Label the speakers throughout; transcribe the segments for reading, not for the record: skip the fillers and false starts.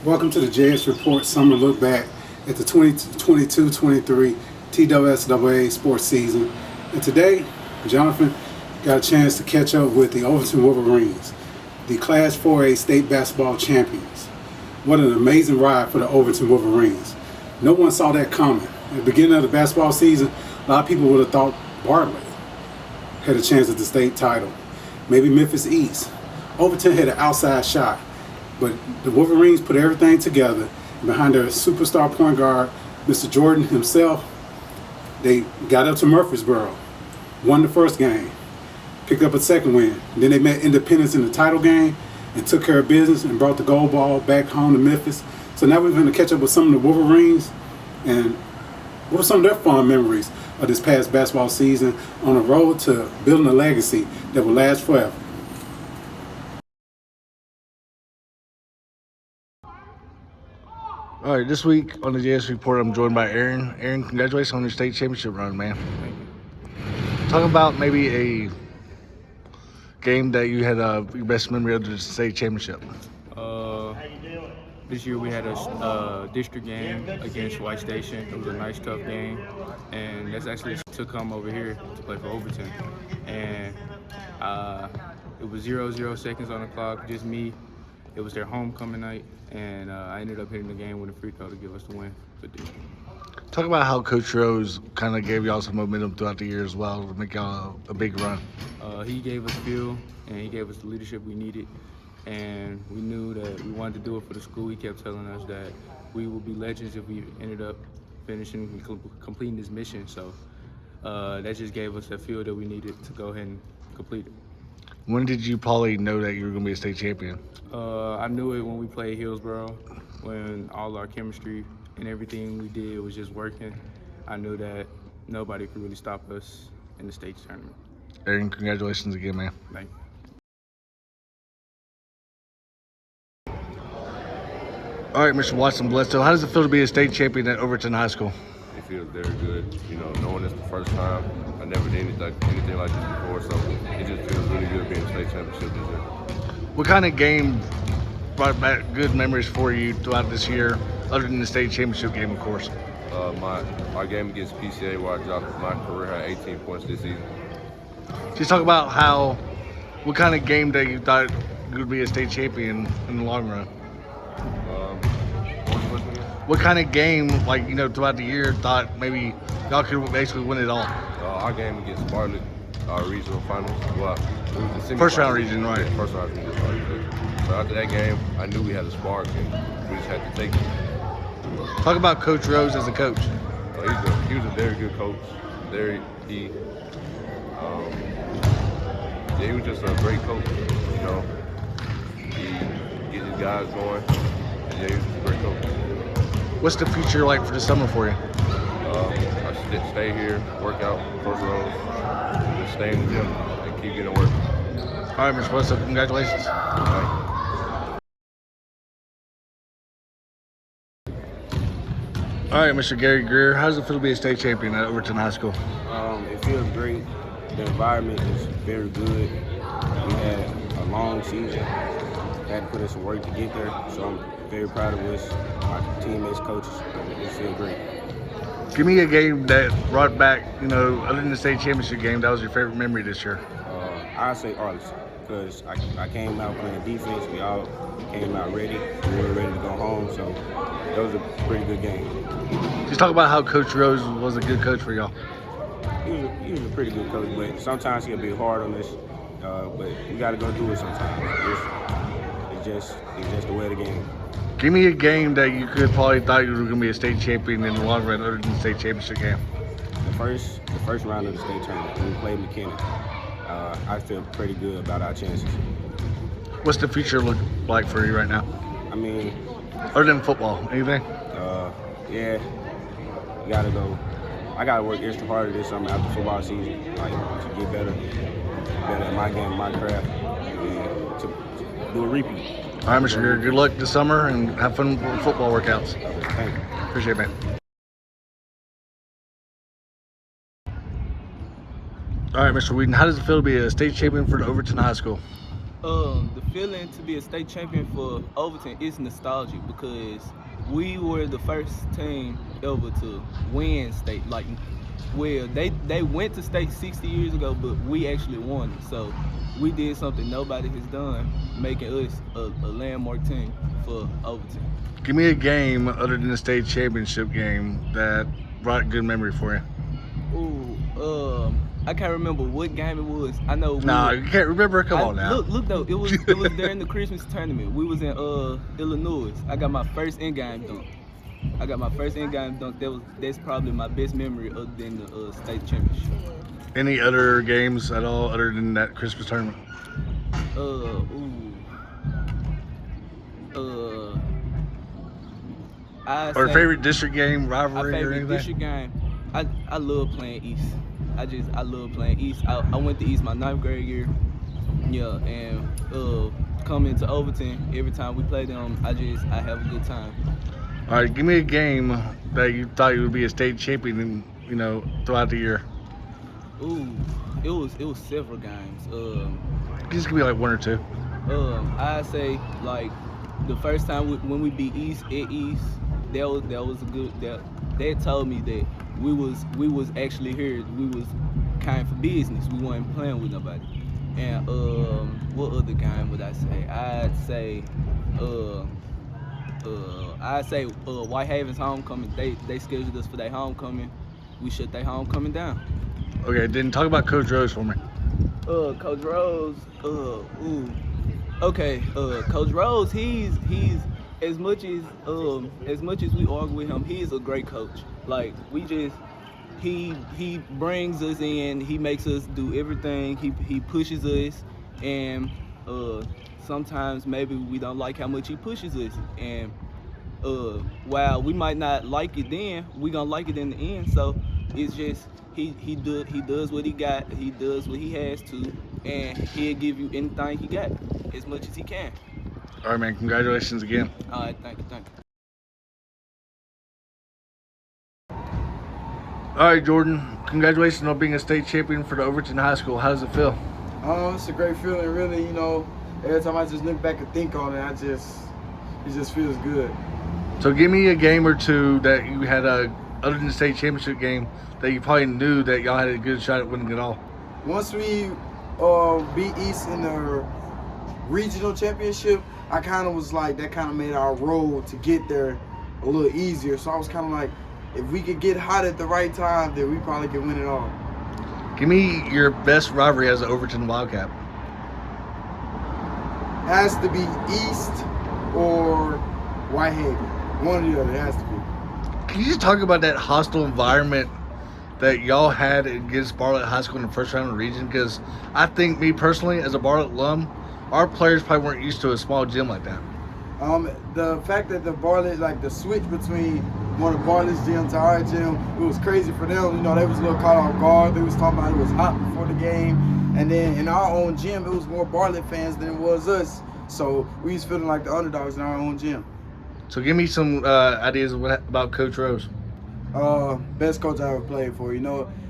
Speaker 1: Welcome to the JS Report Summer Look Back at the 2022-23 TWSAA sports season. And today, Jonathan got a chance to catch up with the Overton Wolverines, the Class 4A state basketball champions. What an amazing ride for the Overton Wolverines. No one saw that coming. At the beginning of the basketball season, a lot of people would have thought Bartlett had a chance at the state title. Maybe Memphis East. Overton had an outside shot. But the Wolverines put everything together. Behind their superstar point guard, Mr. Jordan himself, they got up to Murfreesboro, won the first game, picked up a second win. Then they met Independence in the title game and took care of business and brought the gold ball back home to Memphis. So now we're going to catch up with some of the Wolverines and what were some of their fond memories of this past basketball season on the road to building a legacy that will last forever.
Speaker 2: All right, this week on the JS Report, I'm joined by Erin. Erin, congratulations on your state championship run, man.
Speaker 3: Thank you.
Speaker 2: Talk about maybe a game that you had your best memory of the state championship.
Speaker 3: This year we had a district game against White Station. It was a nice, tough game, and that's actually to come over here to play for Overton. And it was 0 seconds on the clock, just me. It was their homecoming night, and I ended up hitting the game with a free throw to give us the win for district.
Speaker 2: Talk about how Coach Rose kind of gave y'all some momentum throughout the year as well to make y'all a big run.
Speaker 3: He gave us feel, and he gave us the leadership we needed, and we knew that we wanted to do it for the school. He kept telling us that we would be legends if we ended up finishing and completing this mission. So that just gave us that feel that we needed to go ahead and complete it.
Speaker 2: When did you probably know that you were going to be a state champion?
Speaker 3: I knew it when we played Hillsboro, when all our chemistry and everything we did was just working. I knew that nobody could really stop us in the state tournament.
Speaker 2: Erin, congratulations again, man.
Speaker 3: Thank you.
Speaker 2: All right, Mr. Watson Bledsoe, how does it feel to be a state champion at Overton High School?
Speaker 4: It feels very good, knowing it's the first time. I never did anything like this before, so it just feels really good being a state championship this year.
Speaker 2: What kind of game brought back good memories for you throughout this year, other than the state championship game, of course?
Speaker 4: My game against PCA, where I dropped my career high 18 points this season.
Speaker 2: Just talk about what kind of game day you thought you would be a state champion in the long run. What kind of game, throughout the year, thought maybe y'all could basically win it all?
Speaker 4: Our game against Bartlett, our regional finals. Well, it was the
Speaker 2: first round region, right?
Speaker 4: Yeah, first round region. So after that game, I knew we had a spark, and we just had to take it.
Speaker 2: Talk about Coach Rose as a coach.
Speaker 4: He was a very good coach. He was just a great coach. He get his guys going. And he was just a great coach.
Speaker 2: What's the future like for the summer for you?
Speaker 4: I stay here, work out, first rows, and just stay in the gym and keep getting work.
Speaker 2: All right, Mr. Bledsoe, congratulations. All right, Mr. Gary Greer, how does it feel to be a state champion at Overton High School?
Speaker 5: It feels great. The environment is very good. We had a long season. Had to put in some work to get there, so I'm very proud of us, my teammates, coaches. It feels great.
Speaker 2: Give me a game that brought back, other than the state championship game, that was your favorite memory this year.
Speaker 5: I'd say Arlington, because I came out playing defense. We all came out ready. We were ready to go home, so that was a pretty good game.
Speaker 2: Just talk about how Coach Rose was a good coach for y'all.
Speaker 5: He was a pretty good coach, but sometimes he'll be hard on us. But we got to go do it sometimes. It's just the way of the game.
Speaker 2: Give me a game that you could probably thought you were going to be a state champion in the long run, other than the state championship game.
Speaker 5: The first round of the state tournament, when we played McKinney, I feel pretty good about our chances.
Speaker 2: What's the future look like for you right now?
Speaker 5: Other
Speaker 2: than football, anything?
Speaker 5: Yeah, we gotta go. I gotta work extra harder this summer after football season, to get better at my game, my craft, and to do a repeat.
Speaker 2: All right, Mr. Greer, good luck this summer and have fun with football workouts.
Speaker 5: Thank you.
Speaker 2: Appreciate it, man. All right, Mr. Weeden, how does it feel to be a state champion for the Overton High School?
Speaker 3: The feeling to be a state champion for Overton is nostalgic because we were the first team ever to win state. Like, well, they went to state 60 years ago, but we actually won it. So we did something nobody has done, making us a landmark team for Overton.
Speaker 2: Give me a game other than the state championship game that brought good memory for you.
Speaker 3: Ooh, I can't remember what game it was. I know.
Speaker 2: You can't remember. Come on now.
Speaker 3: Look though, it was during the Christmas tournament. We was in Illinois. I got my first in-game dunk. That's probably my best memory other than the state championship.
Speaker 2: Any other games at all other than that Christmas tournament? Or favorite district game, rivalry, or anything?
Speaker 3: District game. I love playing East. I love playing East. I went to East my 9th grade year. Yeah, and coming to Overton, every time we play them, I have a good time.
Speaker 2: All right, give me a game that you thought you would be a state champion in, throughout the year.
Speaker 3: Ooh, it was several games.
Speaker 2: Just give me like one or two.
Speaker 3: I'd say like the first time when we beat East at East, that was a good. That told me that we was actually here. We was kind for business. We weren't playing with nobody. And what other game would I say? I'd say Whitehaven's homecoming. They scheduled us for their homecoming. We shut their homecoming down.
Speaker 2: Okay, then talk about Coach Rose for me.
Speaker 3: Coach Rose. Okay. Coach Rose. He's as much as we argue with him, he's a great coach. Like he brings us in. He makes us do everything. He pushes us, and sometimes maybe we don't like how much he pushes us. And while we might not like it then, we gonna like it in the end. So it's just he does what he got. He does what he has to, and he'll give you anything he got as much as he can.
Speaker 2: All right, man. Congratulations again.
Speaker 3: All right, thank you.
Speaker 2: All right, Jordan. Congratulations on being a state champion for the Overton High School. How does it feel?
Speaker 6: It's a great feeling, really. Every time I just look back and think on it, it just feels good.
Speaker 2: So give me a game or two that you had other than the state championship game that you probably knew that y'all had a good shot at winning it all.
Speaker 6: Once we beat East in the regional championship, I kind of was like, that kind of made our road to get there a little easier. So I was kind of like, if we could get hot at the right time, then we probably could win it all.
Speaker 2: Give me your best rivalry as an Overton Wildcat.
Speaker 6: Has to be East or Whitehaven. One or the other, it has to be.
Speaker 2: Can you just talk about that hostile environment that y'all had against Bartlett High School in the first round of the region? Because I think, me personally, as a Bartlett alum, our players probably weren't used to a small gym like that.
Speaker 6: The fact that the Bartlett, like the switch between one of Bartlett's gym to our gym, it was crazy for them. They was a little caught off guard. They was talking about it was hot before the game. And then in our own gym, it was more Bartlett fans than it was us. So we was feeling like the underdogs in our own gym.
Speaker 2: So give me some ideas about Coach Rose.
Speaker 6: Best coach I ever played for.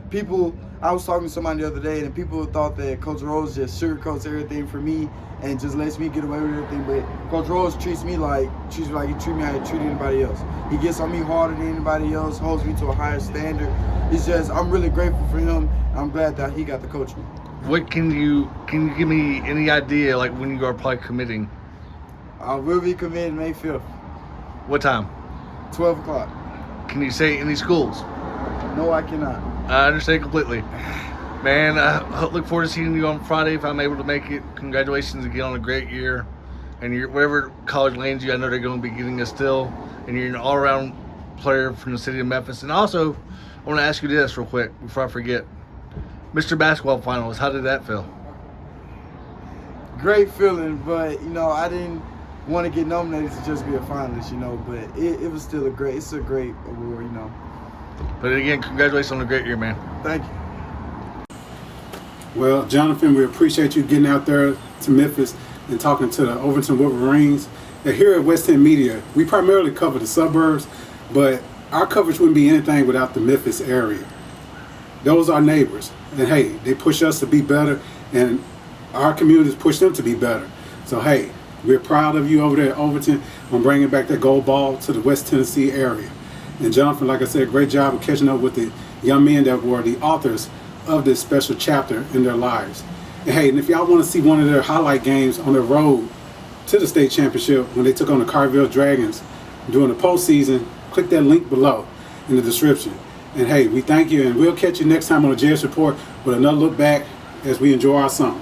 Speaker 6: People, I was talking to somebody the other day, and people thought that Coach Rose just sugarcoats everything for me and just lets me get away with everything. But Coach Rose treats me like he treat me how he treat anybody else. He gets on me harder than anybody else, holds me to a higher standard. It's just, I'm really grateful for him. I'm glad that he got to coach me.
Speaker 2: What can you give me any idea, like when you are probably committing?
Speaker 6: I will be committed May 5th.
Speaker 2: What time?
Speaker 6: 12 o'clock.
Speaker 2: Can you say any schools?
Speaker 6: No, I cannot.
Speaker 2: I understand completely. Man, I look forward to seeing you on Friday if I'm able to make it. Congratulations again on a great year. And wherever college lands you, I know they're going to be getting us still. And you're an all-around player from the city of Memphis. And also, I want to ask you this real quick before I forget. Mr. Basketball Finals, how did that feel?
Speaker 6: Great feeling, but, I didn't want to get nominated to just be a finalist, but it was still it's a great award,
Speaker 2: But again, congratulations on a great year, man.
Speaker 6: Thank you.
Speaker 1: Well, Jonathan, we appreciate you getting out there to Memphis and talking to the Overton Wolverines. And here at West End Media, we primarily cover the suburbs, but our coverage wouldn't be anything without the Memphis area. Those are neighbors. And hey, they push us to be better. And our communities push them to be better. So hey, we're proud of you over there at Overton on bringing back that gold ball to the West Tennessee area. And Jonathan, like I said, great job of catching up with the young men that were the authors of this special chapter in their lives. And hey, and if y'all want to see one of their highlight games on their road to the state championship when they took on the Carville Dragons during the postseason, click that link below in the description. And hey, we thank you, and we'll catch you next time on the JS Report with another look back as we enjoy our summer.